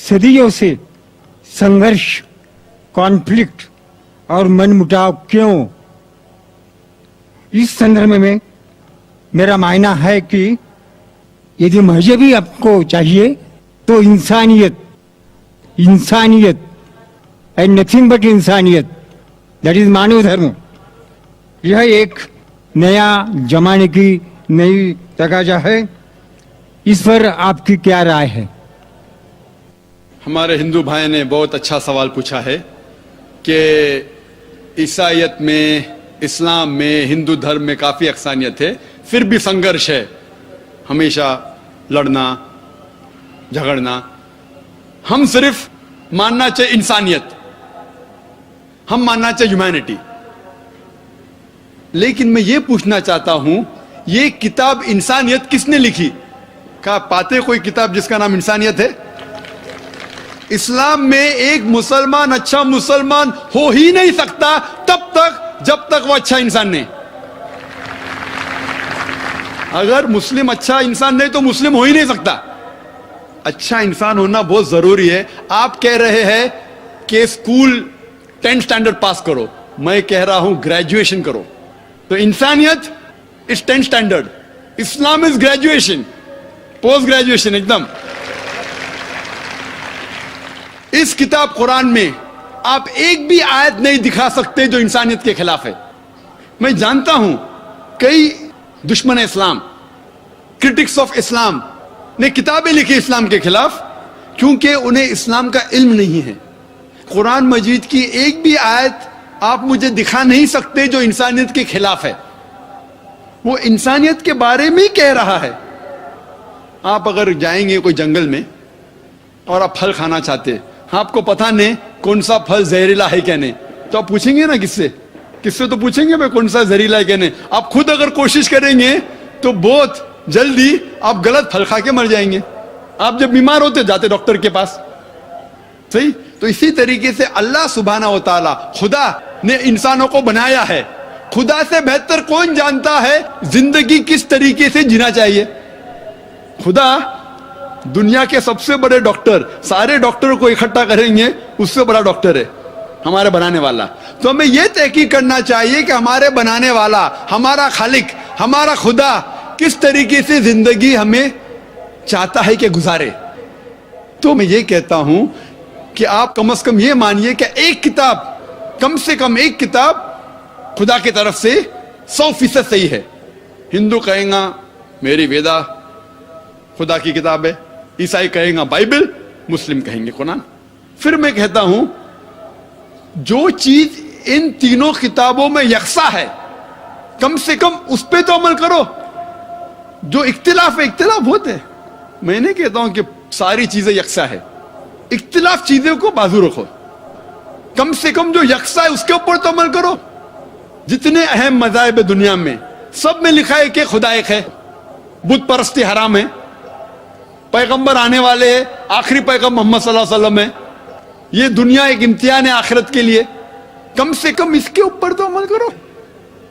सदियों से संघर्ष, कॉन्फ्लिक्ट और मनमुटाव क्यों? इस संदर्भ में मेरा मानना है कि यदि मजहबी आपको चाहिए तो इंसानियत एंड नथिंग बट इंसानियत, दैट इज मानव धर्म, यह एक नया जमाने की नई तकाजा है। इस पर आपकी क्या राय है? हमारे हिंदू भाई ने बहुत अच्छा सवाल पूछा है कि ईसाईयत में, इस्लाम में, हिंदू धर्म में काफ़ी यकसानियत है, फिर भी संघर्ष है, हमेशा लड़ना झगड़ना। हम सिर्फ मानना चाहिए इंसानियत, हम मानना चाहिए ह्यूमैनिटी। लेकिन मैं ये पूछना चाहता हूं, ये किताब इंसानियत किसने लिखी? क्या पाते कोई किताब जिसका नाम इंसानियत है? इस्लाम में एक मुसलमान अच्छा मुसलमान हो ही नहीं सकता तब तक जब तक वो अच्छा इंसान नहीं। अगर मुस्लिम अच्छा इंसान नहीं तो मुस्लिम हो ही नहीं सकता। अच्छा इंसान होना बहुत जरूरी है। आप कह रहे हैं कि स्कूल 10th स्टैंडर्ड पास करो, मैं कह रहा हूं ग्रेजुएशन करो। तो इंसानियत is 10th standard, Islam is graduation, post graduation एकदम। इस किताब कुरान में आप एक भी आयत नहीं दिखा सकते जो इंसानियत के खिलाफ है। मैं जानता हूं कई दुश्मन इस्लाम, क्रिटिक्स ऑफ इस्लाम ने किताबें लिखी इस्लाम के खिलाफ, क्योंकि उन्हें इस्लाम का इल्म नहीं है। कुरान मजीद की एक भी आयत आप मुझे दिखा नहीं सकते जो इंसानियत के खिलाफ है। वो इंसानियत के बारे में ही कह रहा है। आप अगर जाएंगे कोई जंगल में और आप फल खाना चाहते हैं, आपको पता नहीं कौन सा फल जहरीला है क्या नहीं, तो आप पूछेंगे ना किससे तो पूछेंगे भाई कौन सा जहरीला है क्या नहीं। आप खुद अगर कोशिश करेंगे तो बहुत जल्दी आप गलत फल खा के मर जाएंगे। आप जब बीमार होते जाते डॉक्टर के पास, सही। तो इसी तरीके से अल्लाह सुब्हाना व तआला, खुदा ने इंसानों को बनाया है। खुदा से बेहतर कौन जानता है जिंदगी किस तरीके से जीना चाहिए? खुदा दुनिया के सबसे बड़े डॉक्टर, सारे डॉक्टरों को इकट्ठा करेंगे, उससे बड़ा डॉक्टर है हमारे बनाने वाला। तो हमें यह तहकीक करना चाहिए कि हमारे बनाने वाला, हमारा खालिक, हमारा खुदा किस तरीके से जिंदगी हमें चाहता है कि गुजारे। तो मैं ये कहता हूं कि आप कम से कम ये मानिए कि एक किताब, कम से कम एक किताब खुदा की तरफ से 100% सही है। हिंदू कहेगा मेरी वेदा खुदा की किताब है, ईसाई कहेगा बाइबल, मुस्लिम कहेंगे कुरान। फिर मैं कहता हूं जो चीज इन तीनों किताबों में यकसा है, कम से कम उस पे तो अमल करो। जो इख्तिलाफ है, इख्तिलाफ होते हैं, मैं नहीं कहता हूं कि सारी चीजें यकसा है, इख्तिलाफ चीजों को बाजू रखो। कम से कम जो यकसा है उसके ऊपर तो अमल करो। जितने अहम मज़ाहिब दुनिया में, सब में लिखा है कि खुदा एक है, बुत परस्ती हराम है, पैगंबर आने वाले हैं, आखिरी पैगंबर मोहम्मद सल्लल्लाहु अलैहि वसल्लम है, ये दुनिया एक इम्तिहान है आखिरत के लिए। कम से कम इसके ऊपर तो अमल करो।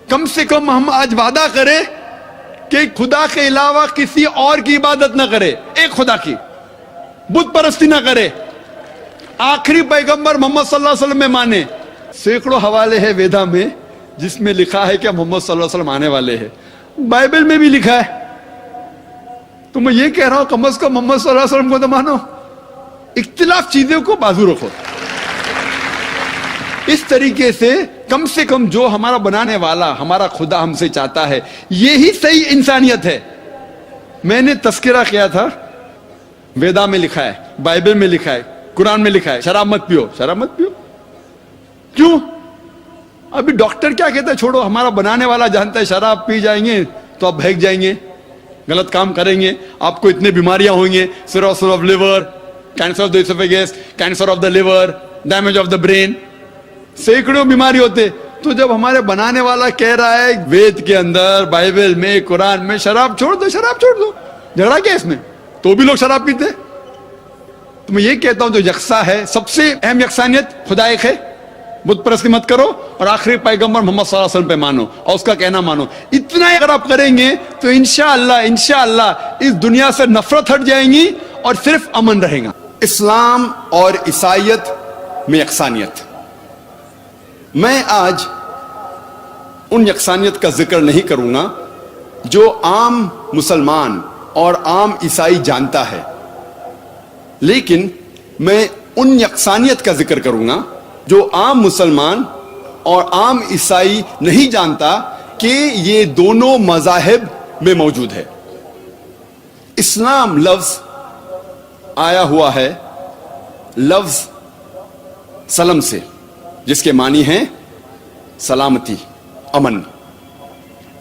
कम से कम हम आज वादा करें कि खुदा के अलावा किसी और की इबादत ना करे, एक खुदा की, बुत परस्ती ना करे, आखिरी पैगंबर मोहम्मद सल्लल्लाहु अलैहि वसल्लम में माने। सैकड़ों हवाले हैं वेदा में जिसमें लिखा है कि मोहम्मद सल्लल्लाहु अलैहि वसल्लम आने वाले हैं। बाइबल में भी लिखा है। तो मैं ये कह रहा हूं कम से कम मोहम्मद सल्लल्लाहु अलैहि वसल्लम को तो मानो। इख्तिलाफ चीजों को बाजू रखो। इस तरीके से कम जो हमारा बनाने वाला, हमारा खुदा हमसे चाहता है, यही सही इंसानियत है। मैंने तस्करा किया था, वेदा में लिखा है, बाइबल में लिखा है, कुरान में लिखा है शराब मत पियो, शराब मत पियो। क्यों? अभी डॉक्टर क्या कहता है? छोड़ो, हमारा बनाने वाला जानता है शराब पी जाएंगे तो आप बहक जाएंगे, गलत काम करेंगे, आपको इतने बीमारियां होंगी, cirrhosis of liver, cancer of the oesophagus, cancer of the liver, damage of the brain, सैकड़ों बीमारी होते। तो जब हमारे बनाने वाला कह रहा है वेद के अंदर, बाइबल में, कुरान में, शराब छोड़ दो, शराब छोड़ दो, झगड़ा क्या इसमें? तो भी लोग शराब पीते। तो मैं ये कहता हूं जो यकसा है, सबसे अहम यकसानियत खुदा एक है, बुत परस्ती मत करो, और आखिरी पैगंबर मोहम्मद सल्लल्लाहु अलैहि वसल्लम पे मानो और उसका कहना मानो। इतना अगर आप करेंगे तो इंशाअल्लाह इस दुनिया से नफरत हट जाएंगी और सिर्फ अमन रहेगा। اسلام اور عیسائیت میں یکسانیت. میں آج ان یکسانیت کا ذکر نہیں کروں گا جو عام مسلمان اور عام عیسائی جانتا ہے، لیکن میں ان یکسانیت کا ذکر کروں گا جو عام مسلمان اور عام عیسائی نہیں جانتا کہ یہ دونوں مذاہب میں موجود ہے. اسلام لفظ آیا ہوا ہے لفظ سلم سے، جس کے معنی ہیں سلامتی، امن.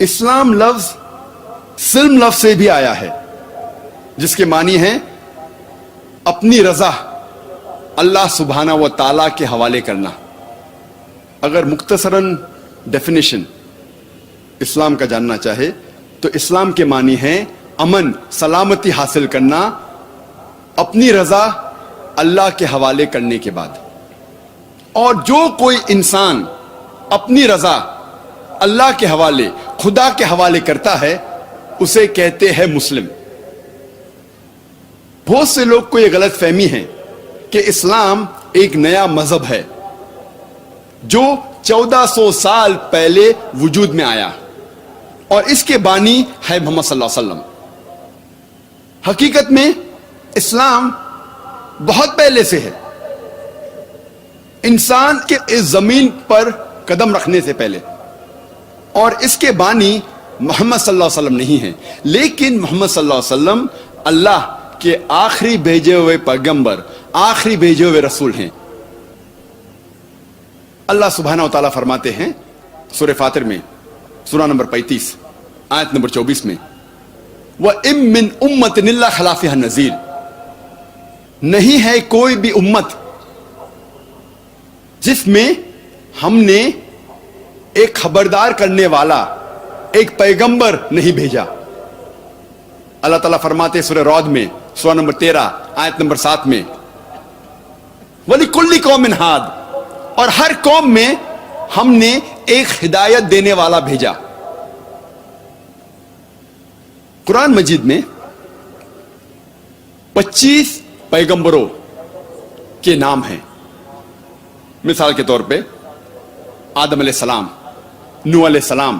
اسلام لفظ سلم لفظ سے بھی آیا ہے، جس کے معنی ہیں اپنی رضا اللہ سبحانہ و تعالیٰ کے حوالے کرنا. اگر مختصراً ڈیفینیشن اسلام کا جاننا چاہے تو اسلام کے معنی ہیں امن، سلامتی حاصل کرنا اپنی رضا اللہ کے حوالے کرنے کے بعد. اور جو کوئی انسان اپنی رضا اللہ کے حوالے، خدا کے حوالے کرتا ہے، اسے کہتے ہیں مسلم. بہت سے لوگ کو یہ غلط فہمی ہے کہ اسلام ایک نیا مذہب ہے جو 1400 سال پہلے وجود میں آیا اور اس کے بانی ہے محمد صلی اللہ علیہ وسلم. حقیقت میں اسلام بہت پہلے سے ہے، انسان کے اس زمین پر قدم رکھنے سے پہلے، اور اس کے بانی محمد صلی اللہ علیہ وسلم نہیں ہیں، لیکن محمد صلی اللہ علیہ وسلم اللہ کے آخری بھیجے ہوئے پیغمبر، آخری بھیجے ہوئے رسول ہیں. اللہ سبحانہ و تعالیٰ فرماتے ہیں سورہ فاطر میں، سورہ نمبر 35 آیت نمبر 24 میں، وَإِن مِّنْ أُمَّةٍ إِلَّا خَلَا فِيهَا نَذِيرٌ، نہیں ہے کوئی بھی امت جس میں ہم نے ایک خبردار کرنے والا، ایک پیغمبر نہیں بھیجا. اللہ تعالیٰ فرماتے سورہ رعد میں، سورہ نمبر 13 آیت نمبر 7 میں، وَلِكُلِّ قَوْمٍ هَادٍ، اور ہر قوم میں ہم نے ایک ہدایت دینے والا بھیجا. قرآن مجید میں 25 پیغمبروں کے نام ہیں. مثال کے طور پہ آدم علیہ السلام، نوح علیہ السلام،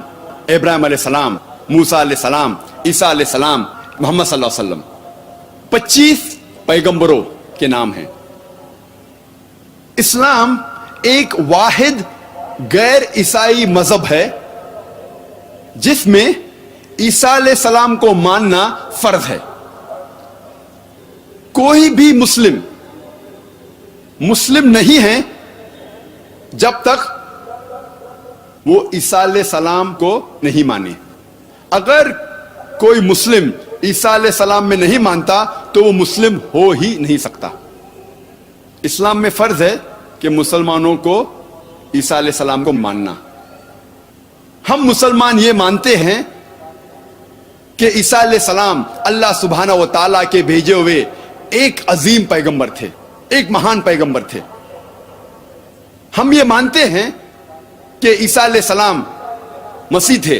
ابراہیم علیہ السلام، موسیٰ علیہ السلام، عیسیٰ علیہ السلام، محمد صلی اللہ علیہ وسلم. 25 پیغمبروں کے نام ہیں. اسلام ایک واحد غیر عیسائی مذہب ہے جس میں عیسیٰ علیہ السلام کو ماننا فرض ہے. کوئی بھی مسلم نہیں ہے جب تک وہ عیسیٰ علیہ السلام کو نہیں مانے. اگر کوئی مسلم عیسیٰ علیہ السلام میں نہیں مانتا تو وہ مسلم ہو ہی نہیں سکتا. اسلام میں فرض ہے کہ مسلمانوں کو عیسیٰ علیہ السلام کو ماننا. ہم مسلمان یہ مانتے ہیں کہ عیسیٰ علیہ السلام اللہ سبحانہ و تعالیٰ کے بھیجے ہوئے ایک عظیم پیغمبر تھے، ایک مہان پیغمبر تھے. ہم یہ مانتے ہیں کہ عیسیٰ علیہ السلام مسیح تھے،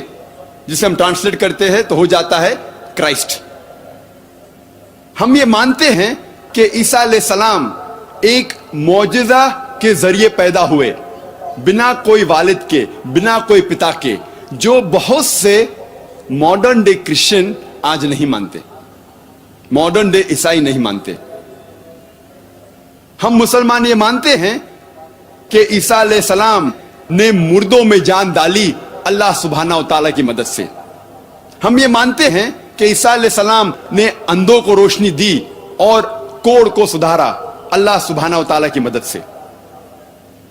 جسے ہم ٹرانسلیٹ کرتے ہیں تو ہو جاتا ہے کرائسٹ. ہم یہ مانتے ہیں کہ عیسیٰ علیہ السلام ایک معجزہ کے ذریعے پیدا ہوئے، بنا کوئی والد کے، بنا کوئی پتا کے، جو بہت سے ماڈرن ڈے کرسچن آج نہیں مانتے، ماڈرن ڈے عیسائی نہیں مانتے. ہم مسلمان یہ مانتے ہیں کہ عیسیٰ علیہ السلام نے مردوں میں جان ڈالی اللہ سبحانہ و تعالیٰ کی مدد سے. ہم یہ مانتے ہیں کہ عیسیٰ علیہ السلام نے اندھوں کو روشنی دی اور کوڑ کو سدھارا اللہ سبحانہ و تعالیٰ کی مدد سے.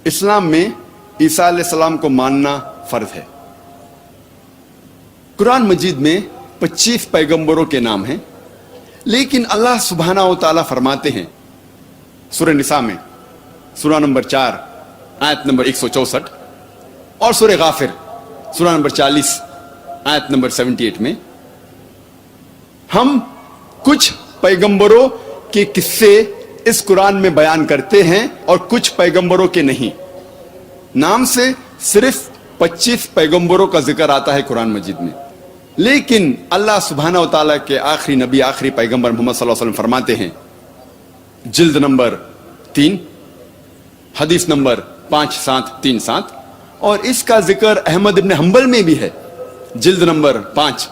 اسلام میں عیسیٰ علیہ السلام کو ماننا فرض ہے. قرآن مجید میں 25 پیغمبروں کے نام ہیں، لیکن اللہ سبحانہ و تعالیٰ فرماتے ہیں سورہ نساء میں، سورہ نمبر 4 آیت نمبر 164، اور سورہ غافر سورہ نمبر 40 آیت نمبر 78 میں، ہم کچھ پیغمبروں کے قصے اس قرآن میں بیان کرتے ہیں اور کچھ پیغمبروں کے نہیں. نام سے صرف 25 پیغمبروں کا ذکر آتا ہے قرآن مجید میں، لیکن اللہ سبحانہ و تعالیٰ کے آخری نبی، آخری پیغمبر محمد صلی اللہ علیہ وسلم فرماتے ہیں जिल्द नंबर 3, हदीस नंबर 5737, और इसका जिक्र अहमद इब्न हंबल में भी है, जिल्द नंबर 5,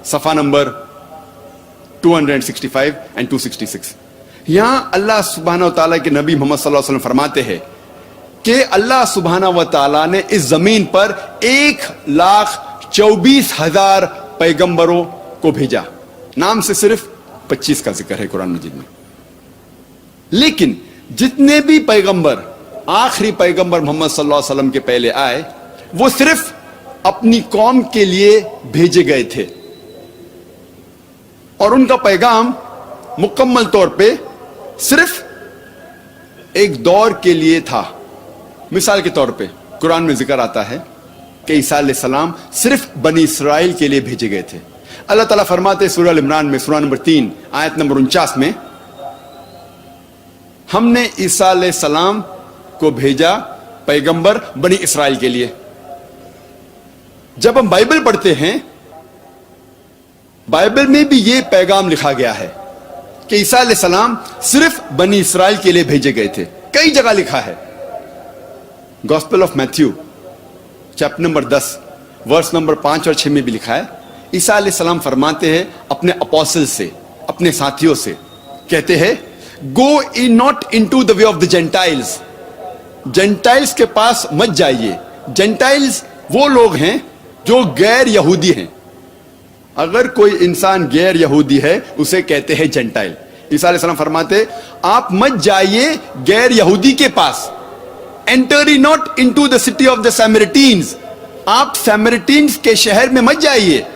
सफा नंबर 265 एंड 266। यहां अल्लाह सुब्हानहू व तआला के नबी मोहम्मद सल्लल्लाहु अलैहि वसल्लम फरमाते हैं कि अल्लाह सुब्हानहू व तआला ने इस जमीन पर 1,24,000 पैगंबरों को भेजा। नाम से सिर्फ 25 का जिक्र है कुरान मजीद में। लेकिन जितने भी पैगंबर, आखिरी पैगंबर मोहम्मद सल्लल्लाहु अलैहि वसल्लम के पहले आए, वो सिर्फ अपनी कौम के लिए भेजे गए थे, और उनका पैगाम मुकम्मल तौर पे सिर्फ एक दौर के लिए था। मिसाल के तौर पे कुरान में जिक्र आता है कि ईसा अलैहिस्सलाम सिर्फ बनी इसराइल के लिए भेजे गए थे। अल्लाह ताला फरमाते सूरह इमरान में, सूरह नंबर 3 आयत नंबर 49 में, हमने ईसा अलैहिस्सलाम को भेजा पैगंबर बनी इसराइल के लिए। जब हम बाइबल पढ़ते हैं, बाइबल में भी यह पैगाम लिखा गया है कि ईसा अलैहिस्सलाम सिर्फ बनी इसराइल के लिए भेजे गए थे। कई जगह लिखा है। Gospel of Matthew chapter number 10 verse number 5 और 6 में भी लिखा है, ईसा अलैहिस्सलाम फरमाते हैं अपने अपोस्टल से, अपने साथियों से, कहते हैं, go in not into the way of the Gentiles. Gentiles के पास मत जाइए। जेंटाइल्स वो लोग हैं जो गैर यहूदी हैं। अगर कोई इंसान गैर यहूदी है, उसे कहते हैं जेंटाइल। ईसा अलैहिस्सलाम फरमाते, आप मत जाइए गैर यहूदी के पास। Enter not into the city of the Samaritans. आप सैमरिटीन्स के शहर में मत जाइए,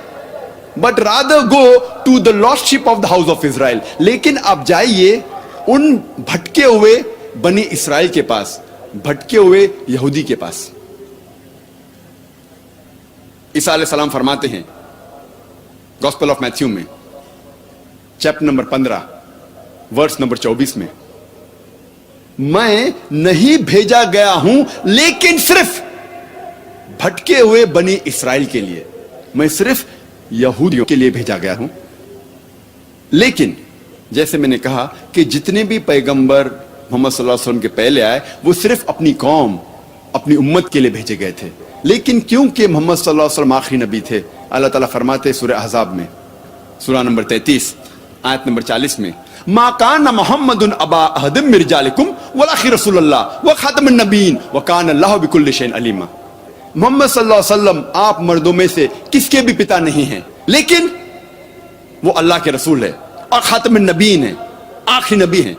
but rather go to the lost ship of the house of Israel. लेकिन आप जाइए उन भटके हुए बनी इसराइल के पास, भटके हुए यहूदी के पास। ईसा अलैहिस्सलाम फरमाते हैं गॉस्पेल ऑफ मैथ्यू में चैप्टर नंबर 15 वर्स नंबर 24 में, मैं नहीं भेजा गया हूं लेकिन सिर्फ भटके हुए बनी इसराइल के लिए। मैं सिर्फ यहूदियों के लिए भेजा गया हूं। लेकिन जैसे मैंने कहा कि जितने भी पैगंबर मोहम्मद सल्लल्लाहु अलैहि वसल्लम के पहले आए, वो सिर्फ अपनी कौम, अपनी उम्मत के लिए भेजे गए थे। लेकिन क्योंकि मोहम्मद सल्लल्लाहु अलैहि वसल्लम आखिरी नबी थे, अल्लाह ताला फरमाते सूरह अहज़ाब में, सूरह नंबर 33 आयत नंबर 40 में, मा कान मुहम्मदुन अबा अहदिम मिन रिजालिकुम वलाकिन रसूलुल्लाह व खातमुन नबीय्यीन व कान अल्लाहु बिकुल्लि शैइन अलीमा। मोहम्मद सल्लल्लाहु अलैहि वसल्लम आप मर्दों में से किसके भी पिता नहीं हैं, लेकिन वो अल्लाह के रसूल है और खातमुन नबीय्यीन है, आखिरी नबी हैं,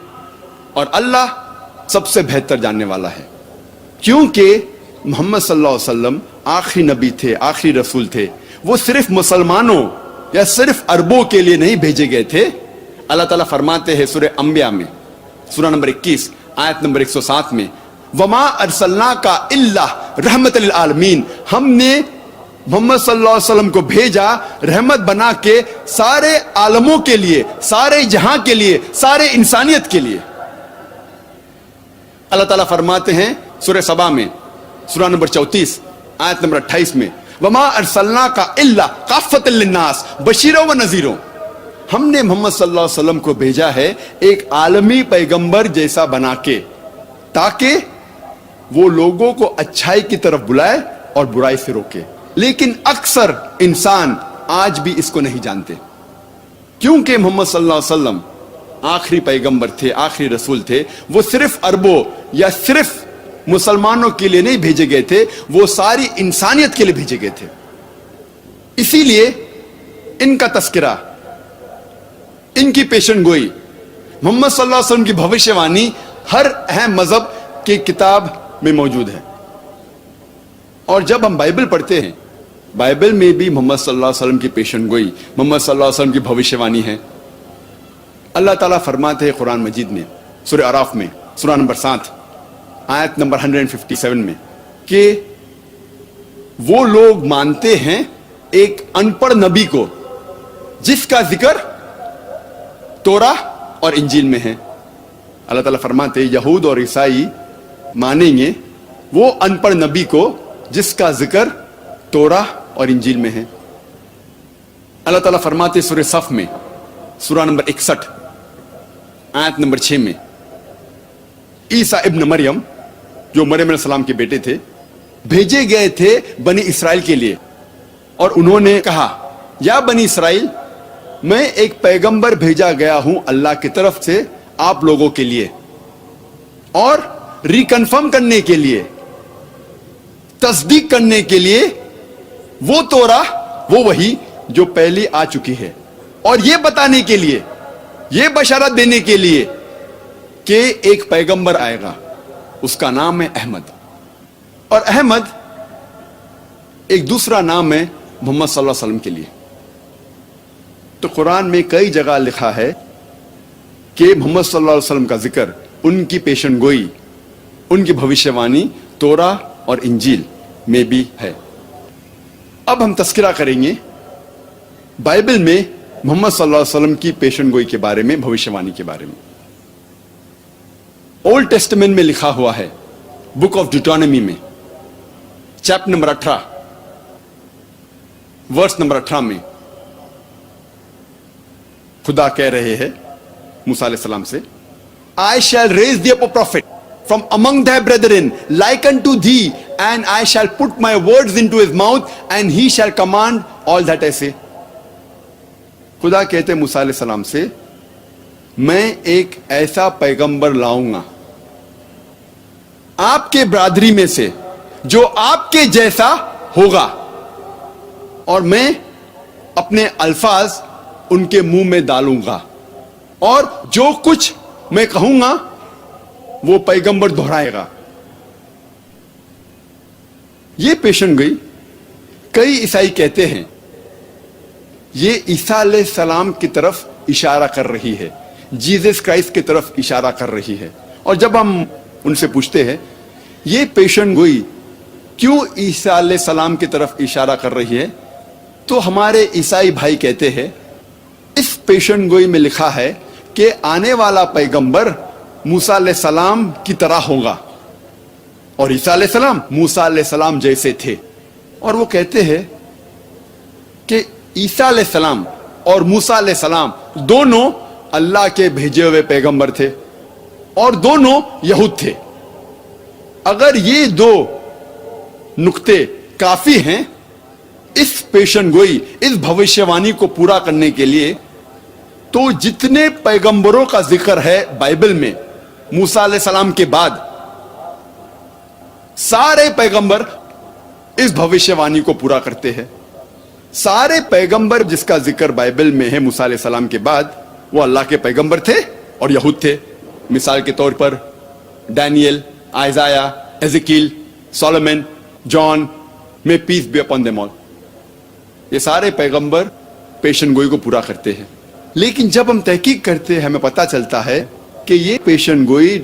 और अल्लाह सबसे बेहतर जानने वाला है। क्योंकि मोहम्मद सल्लल्लाहु अलैहि वसल्लम आखिरी नबी थे, आखिरी रसूल थे। वो सिर्फ मुसलमानों या सिर्फ अरबों के लिए नहीं भेजे गए थे। अल्लाह ताला फरमाते हैं सूरह अंबिया में, सूरह नंबर 21 आयत नंबर 107 में, वमा अरसलना का इल्ला रहमत लिल आलमीन। हमने मोहम्मद सल्लल्लाहु अलैहि वसल्लम को भेजा रहमत बना के सारे आलमों के लिए, सारे जहां के लिए, सारे इंसानियत के लिए। अल्लाह ताला फरमाते हैं सूरह सबा में, सूरह नंबर 34 आयत नंबर 28 में, वमा अरसलना का इल्ला काफ़तल लिन्नास बशीरों व नज़ीरों। हमने मोहम्मद सल्लल्लाहु अलैहि वसल्लम को भेजा है एक आलमी पैगंबर जैसा बना के, ताकि वो लोगों को अच्छाई की तरफ बुलाए और बुराई से रोके। लेकिन अक्सर इंसान आज भी इसको नहीं जानते, क्योंकि मोहम्मद सल्लल्लाहु अलैहि वसल्लम आखिरी पैगंबर थे, आखिरी रसूल थे। वो सिर्फ अरबों या सिर्फ मुसलमानों के लिए नहीं भेजे गए थे, वो सारी इंसानियत के लिए भेजे गए थे। इसीलिए इनका तस्करा, इनकी पेशन गोई, मोहम्मद सल्लल्लाहु अलैहि वसल्लम की भविष्यवाणी हर अहम मजहब की किताब में मौजूद है। और जब हम बाइबल पढ़ते हैं, बाइबल में भी मोहम्मद सल्लल्लाहु अलैहि वसल्लम की पेशन गोई, मोहम्मद सल्लल्लाहु अलैहि वसल्लम की भविष्यवाणी है। अल्लाह ताला फरमाते हैं कुरान मजीद में, सूरह आराफ में, सूरह नंबर 7 आयत नंबर 157 में, कि वो लोग मानते हैं एक अनपढ़ नबी को जिसका जिक्र तोरा और इंजील में है। अल्लाह ताला फरमाते हैं यहूद और ईसाई मानेंगे वो अनपढ़ नबी को जिसका जिक्र तोरा और इंजील में है। अल्लाह ताला फरमाते सूरह सफ में, सूरह नंबर 61 आयत नंबर 6 में, ईसा इब्न मरियम, जो मरियम अलैहिस्सलाम के बेटे थे, भेजे गए थे बनी इसराइल के लिए, और उन्होंने कहा, या बनी इसराइल, मैं एक पैगंबर भेजा गया हूं अल्लाह की तरफ से आप लोगों के लिए, और रिकन्फर्म करने के लिए, तस्दीक करने के लिए वो तोरा, वो वही जो पहले आ चुकी है, और ये बताने के लिए, ये बशारत देने के लिए कि एक पैगंबर आएगा, उसका नाम है अहमद। और अहमद एक दूसरा नाम है मोहम्मद सल्लल्लाहु अलैहि वसल्लम के लिए। तो कुरान में कई जगह लिखा है कि मोहम्मद सल्लल्लाहु अलैहि वसल्लम का जिक्र, उनकी पेशन गोई, उनकी भविष्यवाणी तोरा और इंजील में भी है। अब हम तस्करा करेंगे बाइबल में मोहम्मद सल्लल्लाहु अलैहि वसल्लम की पेशन गोई के बारे में, भविष्यवाणी के बारे में। ओल्ड टेस्टामेंट में लिखा हुआ है, बुक ऑफ ड्यूटोनॉमी में, चैप्टर नंबर 18, वर्स नंबर 18 में खुदा कह रहे हैं मूसा अलैहिस्सलाम से, I shall raise thee up a prophet from among thy brethren like unto thee, and I shall put my words into his mouth, and he shall command all that I say. खुदा कहते हैं मूसा अलैहिस्सलाम से, मैं एक ऐसा पैगंबर लाऊंगा आपके बरादरी में से जो आपके जैसा होगा, और मैं अपने अल्फाज उनके मुंह में डालूंगा, और जो कुछ मैं कहूंगा वो पैगंबर दोहराएगा। ये पेशन गोई कई ईसाई कहते हैं ये ईसा अलैहिस्सलाम की तरफ इशारा कर रही है, जीसस क्राइस्ट की तरफ इशारा कर रही है। और जब हम उनसे पूछते हैं ये पेशन गोई क्यों ईसा अलैहिस्सलाम की तरफ इशारा कर रही है, तो हमारे ईसाई भाई कहते हैं इस पेशन गोई में लिखा है कि आने वाला पैगंबर मूसा अलैहिस्सलाम की तरह होगा, और ईसा अलैहिस्सलाम मूसा अलैहिस्सलाम जैसे थे। और वो कहते हैं कि ईसा अलैहिस्सलाम और मूसा अलैहिस्सलाम दोनों अल्लाह के भेजे हुए पैगंबर थे, और दोनों यहूद थे। अगर ये दो नुक्ते काफी हैं इस पेशन गोई, इस भविष्यवाणी को पूरा करने के लिए, तो जितने पैगंबरों का जिक्र है बाइबल में मूसा अलैहिस्सलाम के बाद, सारे पैगंबर इस भविष्यवाणी को पूरा करते हैं। सारे पैगंबर जिसका जिक्र बाइबल में है मूसा अलैहिस्सलाम के बाद, वो अल्लाह के पैगंबर थे और यहूद थे। मिसाल के तौर पर Daniel, Isaiah, Ezekiel, Solomon, John, may peace be upon them all, ये सारे पैगंबर पेशन गोई को पूरा करते हैं। लेकिन जब हम तहकीक करते हैं हमें पता चलता है कि ये पेशन गोई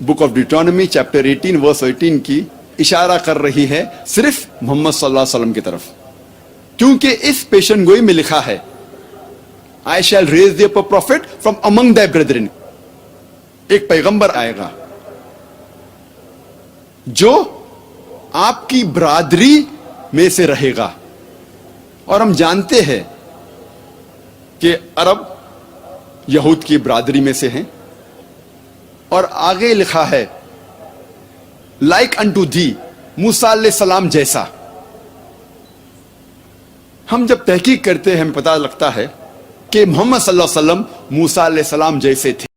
बुक ऑफ ड्यूटोनॉमी चैप्टर 18 वर्स 18 की इशारा कर रही है सिर्फ मोहम्मद सल्लल्लाहु अलैहि वसल्लम की तरफ, क्योंकि इस पेशन गोई में लिखा है I shall raise thee up a prophet from among thy brethren, एक पैगंबर आएगा जो आपकी बरादरी में से रहेगा। और हम जानते हैं कि अरब यहूद की बरादरी में से हैं, और आगे लिखा है लाइक अनटू दी, मूसा अलैहिस्सलाम जैसा। हम जब तहकीक करते हैं हमें पता लगता है कि मोहम्मद सल्लल्लाहु अलैहि वसल्लम मूसा अलैहिस्सलाम जैसे थे।